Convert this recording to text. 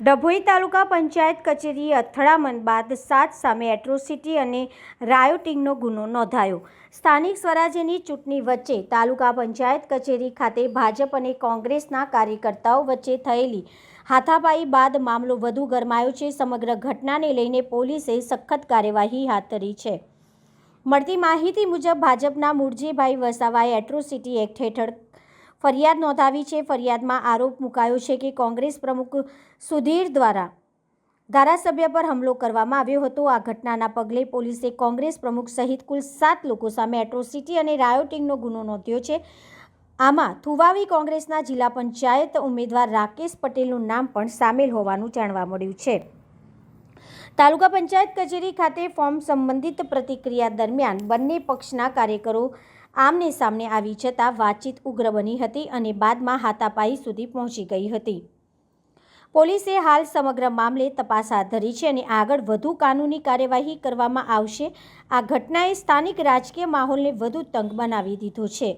ડભોઈ તાલુકા પંચાયત કચેરી અથડામણ બાદ 7 સામે એટ્રોસિટી અને રાયોટિંગનો ગુનો નોંધાયો। સ્થાનિક સ્વરાજ્યની ચૂંટણી વચ્ચે તાલુકા પંચાયત કચેરી ખાતે ભાજપ અને કોંગ્રેસના કાર્યકર્તાઓ વચ્ચે થયેલી હાથાપાઈ બાદ મામલો વધુ ગરમાયો છે। સમગ્ર ઘટનાને લઈને પોલીસે સખત કાર્યવાહી હાથ ધરી છે। મળતી માહિતી મુજબ ભાજપના મૂળજીભાઈ વસાવાએ એટ્રોસિટી એક્ટ હેઠળ ફરિયાદ નોંધાવી છે। ફરિયાદમાં આરોપ મુકાયો છે કે કોંગ્રેસ પ્રમુખ સુધીર દ્વારા ધારાસભ્ય પર હુમલો કરવામાં આવ્યો હતો। આ ઘટનાના પગલે પોલીસે કોંગ્રેસ પ્રમુખ સહિત કુલ 7 લોકો સામે એટ્રોસિટી અને રાયોટિંગનો ગુનો નોંધ્યો છે। આમાં થુવાવી કોંગ્રેસના જિલ્લા પંચાયત ઉમેદવાર રાકેશ પટેલનું નામ પણ સામેલ હોવાનું જાણવા મળ્યું છે। તાલુકા પંચાયત કચેરી ખાતે ફોર્મ સંબંધિત પ્રતિક્રિયા દરમિયાન બંને પક્ષના કાર્યકરો આમને સામને આવી જતાં વાતચીત ઉગ્ર બની હતી અને બાદમાં હાથાપાઈ સુધી પહોંચી ગઈ હતી। પોલીસે હાલ સમગ્ર મામલે તપાસ હાથ ધરી છે અને આગળ વધુ કાનૂની કાર્યવાહી કરવામાં આવશે। આ ઘટનાએ સ્થાનિક રાજકીય માહોલને વધુ તંગ બનાવી દીધો છે।